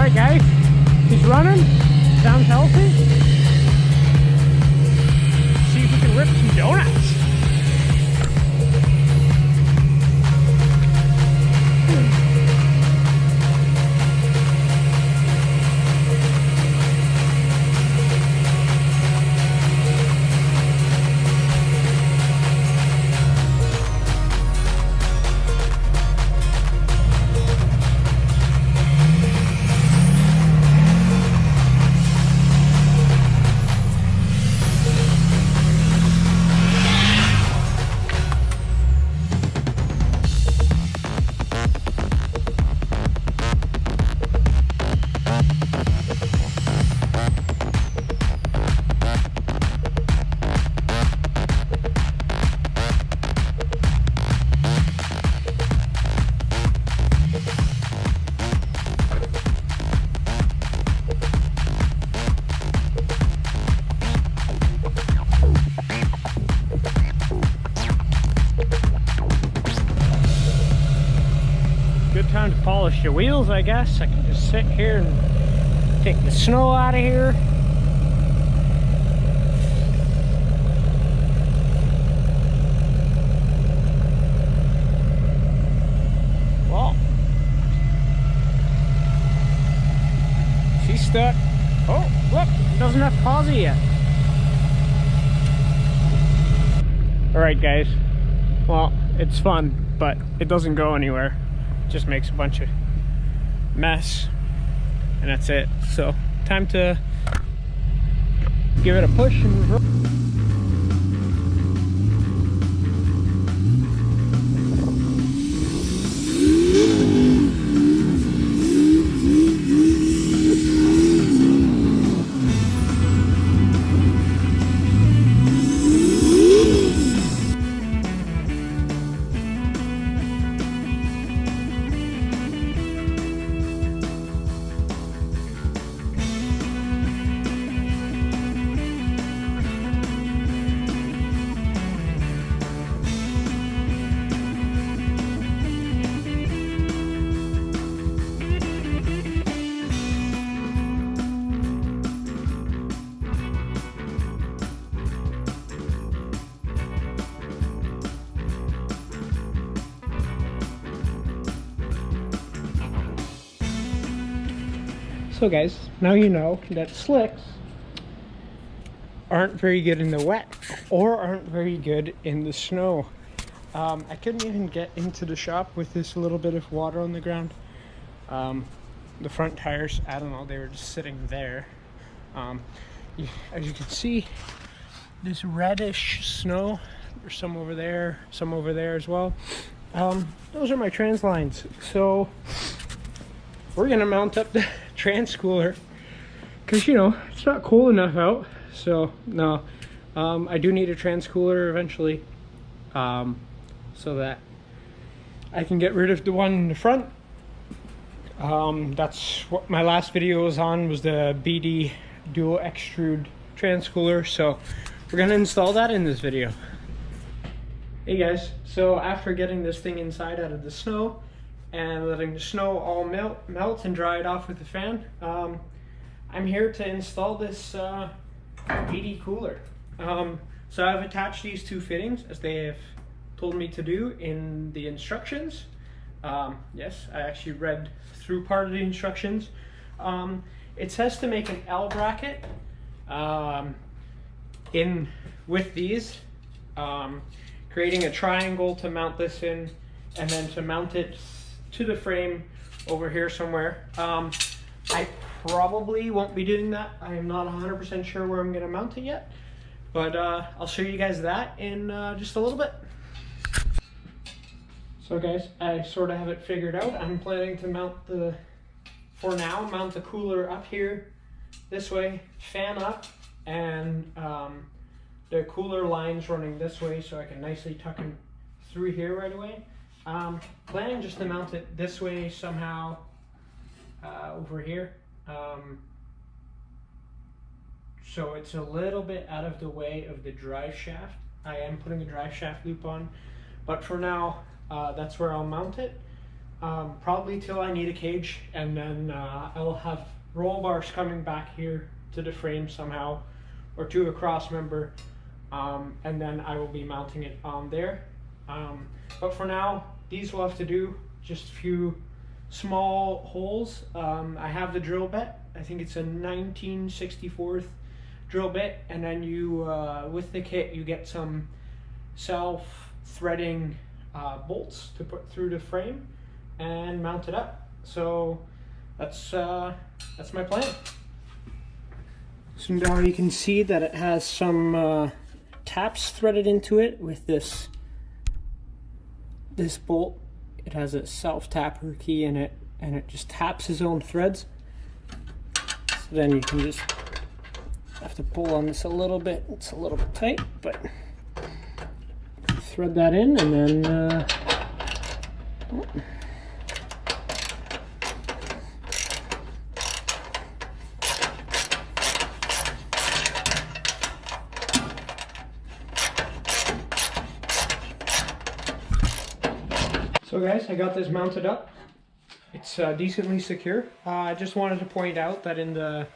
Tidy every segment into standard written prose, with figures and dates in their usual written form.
Alright guys, he's running, sounds healthy. See if we can rip some donuts. Time to polish the wheels, I guess. I can just sit here and take the snow out of here. Well, she's stuck. Oh, look, it doesn't have pause yet. Alright guys, well, it's fun, but it doesn't go anywhere. Just makes a bunch of mess, and that's it. So time to give it a push and reverse. So guys, now you know that slicks aren't very good in the wet or aren't very good in the snow. I couldn't even get into the shop with this little bit of water on the ground. The front tires, I don't know, they were just sitting there. As you can see, this reddish snow, there's some over there as well. Those are my trans lines. So we're gonna mount up the trans cooler because, you know, it's not cold enough out. So no, I do need a trans cooler eventually, so that I can get rid of the one in the front. That's what my last video was on, was the BD dual xtrude trans cooler. So we're gonna install that in this video. Hey guys, so after getting this thing inside out of the snow and letting the snow all melt and dry it off with the fan, I'm here to install this BD cooler. So I've attached these two fittings as they have told me to do in the instructions. Yes, I actually read through part of the instructions. It says to make an L bracket in with these, creating a triangle to mount this in, and then to mount it to the frame over here somewhere. I probably won't be doing that. I am not 100% sure where I'm going to mount it yet, but I'll show you guys that in just a little bit. So guys, I sort of have it figured out. I'm planning to mount the cooler up here this way, fan up, and the cooler lines running this way so I can nicely tuck them through here right away. Planning just to mount it this way somehow over here, so it's a little bit out of the way of the drive shaft. I am putting a drive shaft loop on, but for now that's where I'll mount it. probably till I need a cage, and then I'll have roll bars coming back here to the frame somehow, or to a cross member, and then I will be mounting it on there. But for now, these will have to do, just a few small holes. I have the drill bit. I think it's a 1964 drill bit, and then you, with the kit, you get some self-threading bolts to put through the frame and mount it up. So that's my plan. So now you can see that it has some taps threaded into it with this bolt. It has a self-tapper key in it, and it just taps its own threads. So then you can just have to pull on this a little bit. It's a little bit tight, but thread that in, and then so guys, I got this mounted up. It's decently secure. I just wanted to point out that in the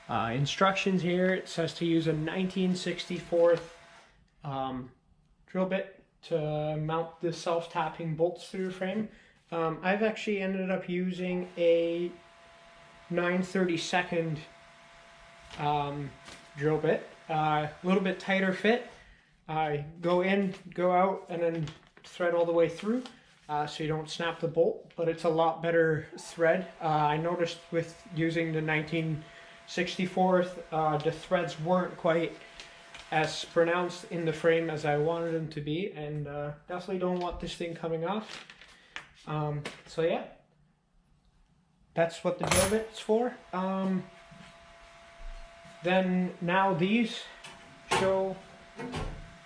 instructions here, it says to use a 1964 drill bit to mount the self-tapping bolts through the frame. I've actually ended up using a 9/32 drill bit, a little bit tighter fit. I go in, go out, and then thread all the way through, so you don't snap the bolt, but it's a lot better thread. I noticed with using the 1964, the threads weren't quite as pronounced in the frame as I wanted them to be, and definitely don't want this thing coming off. So yeah, that's what the drill bit's for. Then now these show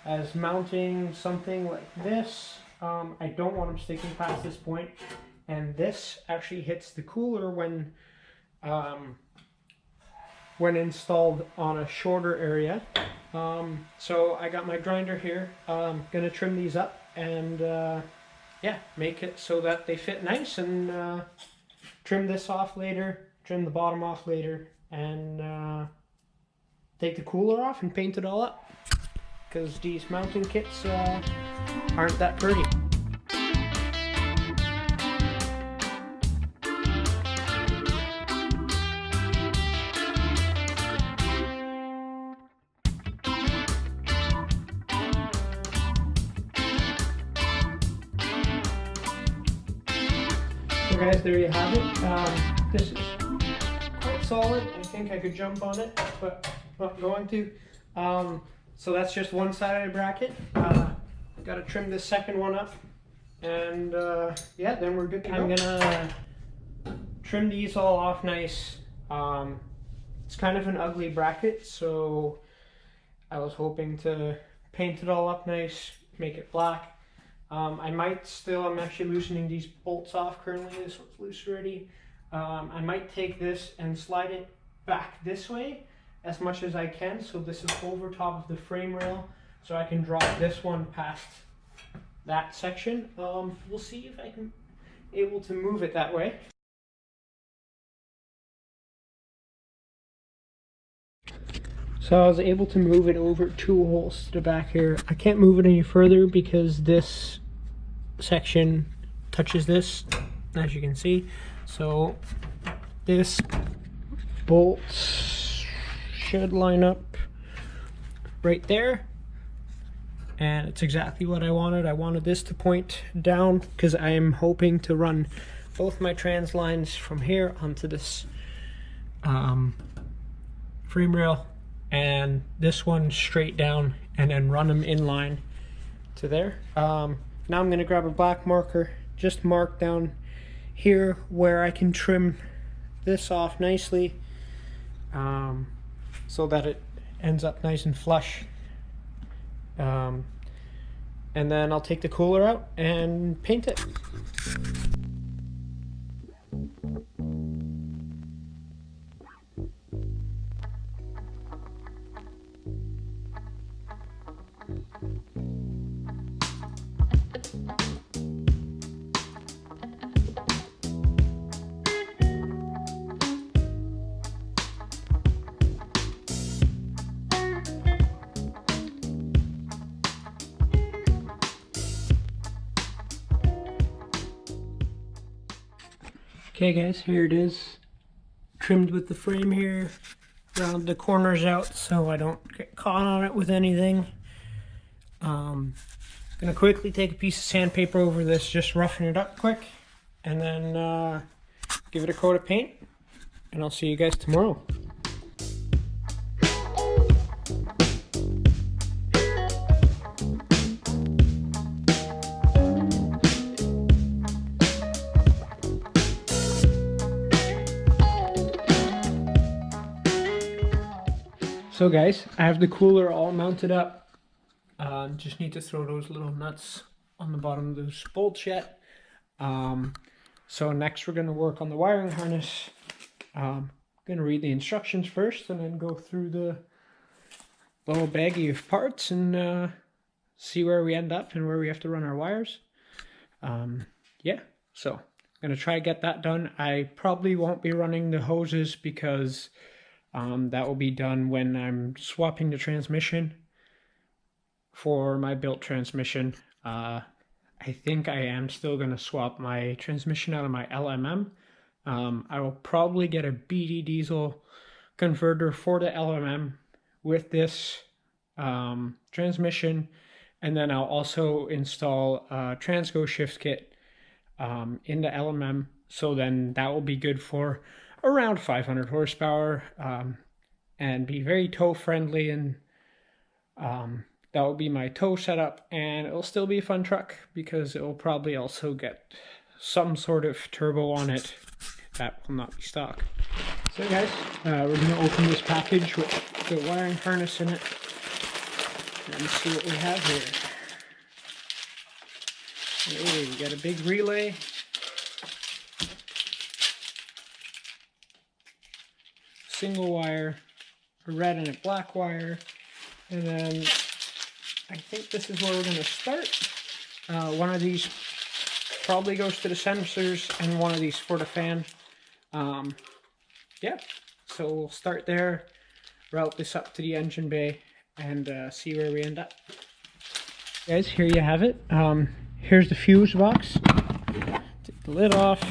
as mounting something like this. I don't want them sticking past this point, and this actually hits the cooler when installed on a shorter area. So I got my grinder here. Gonna trim these up and yeah, make it so that they fit nice, and trim this off later, trim the bottom off later, and take the cooler off and paint it all up, because these mounting kits aren't that pretty. So guys, there you have it. This is quite solid. I think I could jump on it, but not going to. So that's just one side of the bracket. Got to trim the second one up, and yeah, then we're good to go. I'm gonna trim these all off nice. It's kind of an ugly bracket, so I was hoping to paint it all up nice, make it black. I'm actually loosening these bolts off currently. This one's loose already. I might take this and slide it back this way as much as I can, so this is over top of the frame rail, so I can drop this one past that section. We'll see if I can able to move it that way. So I was able to move it over 2 holes to the back here. I can't move it any further because this section touches this, as you can see. So this bolt should line up right there, and it's exactly what I wanted. I wanted this to point down because I am hoping to run both my trans lines from here onto this frame rail, and this one straight down, and then run them in line to there. Now I'm going to grab a black marker, just mark down here where I can trim this off nicely, so that it ends up nice and flush. And then I'll take the cooler out and paint it. Okay guys, here it is. Trimmed with the frame here. Round the corners out so I don't get caught on it with anything. Gonna quickly take a piece of sandpaper over this, just roughing it up quick, and then give it a coat of paint, and I'll see you guys tomorrow. So guys, I have the cooler all mounted up. Just need to throw those little nuts on the bottom of those bolts yet. So next we're going to work on the wiring harness. I'm going to read the instructions first and then go through the little baggie of parts and see where we end up and where we have to run our wires. Yeah, so I'm going to try to get that done. I probably won't be running the hoses because that will be done when I'm swapping the transmission for my built transmission. I think I am still going to swap my transmission out of my LMM. I will probably get a BD diesel converter for the LMM with this transmission, and then I'll also install a Transgo shift kit in the LMM, so then that will be good for around 500 horsepower and be very tow friendly, and that will be my tow setup, and it'll still be a fun truck because it will probably also get some sort of turbo on it that will not be stock. So guys, we're going to open this package with the wiring harness in it and see what we have here. Hey, we got a big relay. Single wire, a red and a black wire, and then I think this is where we're going to start. One of these probably goes to the sensors and one of these for the fan. Yeah, so we'll start there, route this up to the engine bay, and see where we end up. Guys, here you have it. Here's the fuse box. Take the lid off.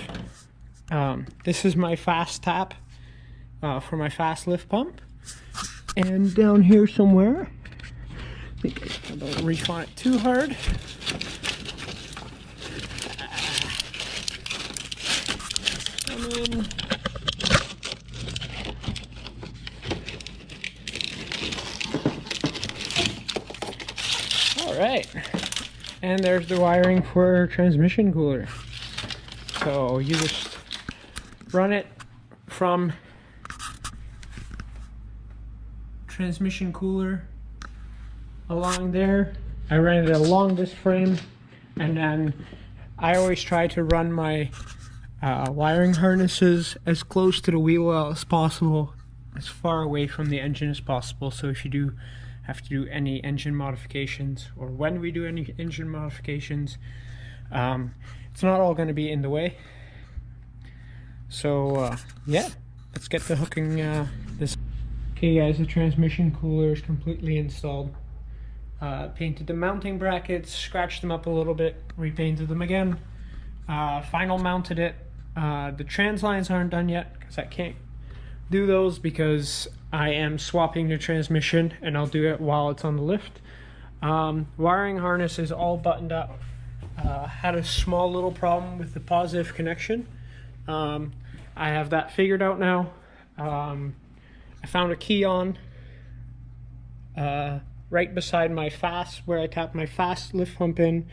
This is my fast tap for my fast lift pump. And down here somewhere, I think I don't reef on it too hard. Come in. All right, and there's the wiring for transmission cooler. So you just run it from transmission cooler along there. I ran it along this frame, and then I always try to run my wiring harnesses as close to the wheel well as possible, as far away from the engine as possible. So if you do have to do any engine modifications, or when we do any engine modifications, it's not all going to be in the way. So yeah, let's get to hooking this. Okay guys, the transmission cooler is completely installed. Painted the mounting brackets, scratched them up a little bit, repainted them again, final mounted it. The trans lines aren't done yet because I can't do those because I am swapping the transmission, and I'll do it while it's on the lift. Wiring harness is all buttoned up. Had a small little problem with the positive connection. I have that figured out now. I found a key on right beside my fast, where I tap my fast lift pump in.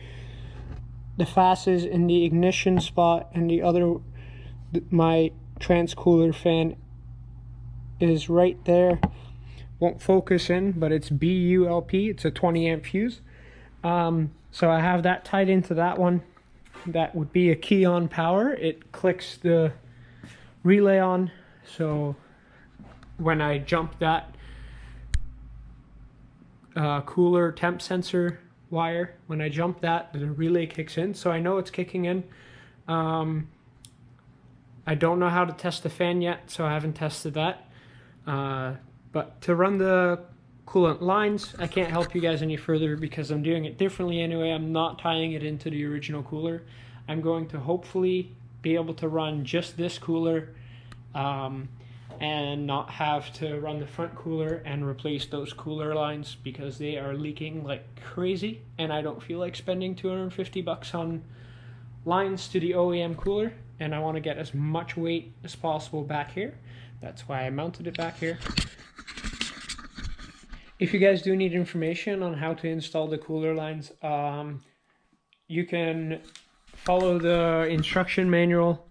The fast is in the ignition spot, and the other, my trans cooler fan is right there. Won't focus in, but it's BULP. It's a 20 amp fuse. So I have that tied into that one. That would be a key on power. It clicks the relay on, so when I jump that cooler temp sensor wire, when I jump that, the relay kicks in, so I know it's kicking in. I don't know how to test the fan yet, so I haven't tested that. But to run the coolant lines, I can't help you guys any further because I'm doing it differently anyway. I'm not tying it into the original cooler. I'm going to hopefully be able to run just this cooler and not have to run the front cooler and replace those cooler lines because they are leaking like crazy, and I don't feel like spending $250 on lines to the OEM cooler, and I want to get as much weight as possible back here. That's why I mounted it back here. If you guys do need information on how to install the cooler lines, you can follow the instruction manual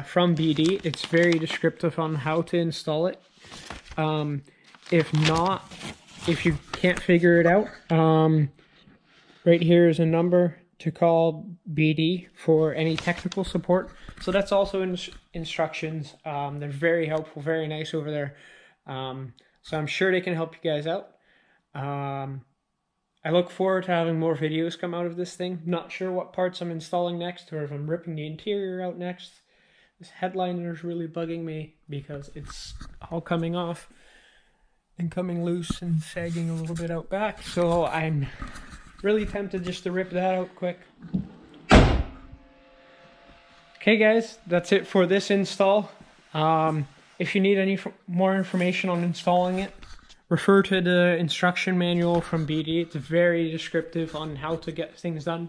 from BD. It's very descriptive on how to install it. If not, if you can't figure it out, right here is a number to call BD for any technical support. So that's also in instructions. They're very helpful, very nice over there. So I'm sure they can help you guys out. I look forward to having more videos come out of this thing. Not sure what parts I'm installing next, or if I'm ripping the interior out next. This headliner is really bugging me because it's all coming off and coming loose and sagging a little bit out back. So I'm really tempted just to rip that out quick. Okay guys, that's it for this install. If you need any more information on installing it, refer to the instruction manual from BD. It's very descriptive on how to get things done.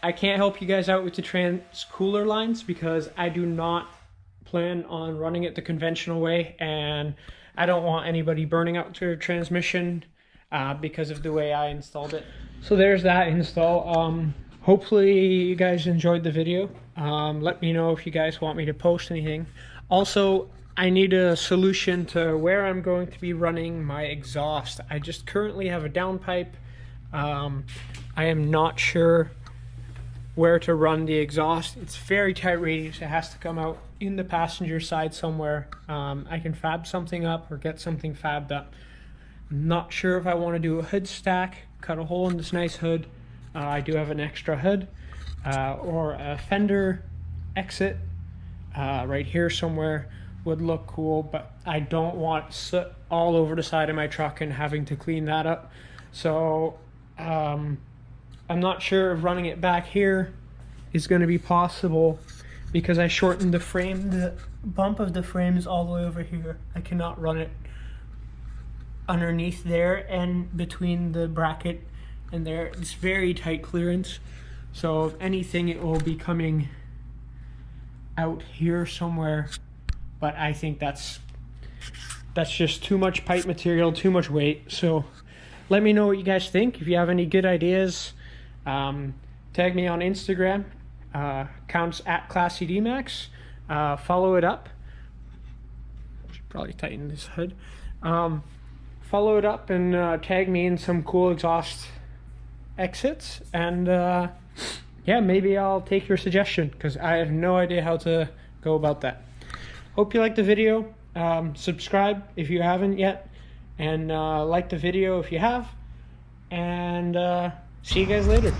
I can't help you guys out with the trans cooler lines because I do not plan on running it the conventional way, and I don't want anybody burning out their transmission because of the way I installed it. So there's that install. Hopefully you guys enjoyed the video. Let me know if you guys want me to post anything. Also, I need a solution to where I'm going to be running my exhaust. I just currently have a downpipe. I am not sure where to run the exhaust. It's very tight radius. It has to come out in the passenger side somewhere. I can fab something up or get something fabbed up. I'm not sure if I want to do a hood stack, cut a hole in this nice hood. I do have an extra hood, or a fender exit right here somewhere would look cool, but I don't want soot all over the side of my truck and having to clean that up. So I'm not sure if running it back here is going to be possible because I shortened the frame. The bump of the frame is all the way over here. I cannot run it underneath there and between the bracket and there. It's very tight clearance. So if anything, it will be coming out here somewhere. But I think that's just too much pipe material, too much weight. So let me know what you guys think. If you have any good ideas, tag me on Instagram, accounts at classydmax. Follow it up. Should probably tighten this hood. Follow it up and tag me in some cool exhaust exits, and yeah, maybe I'll take your suggestion because I have no idea how to go about that. Hope you liked the video. Subscribe if you haven't yet, and like the video if you have, and see you guys later.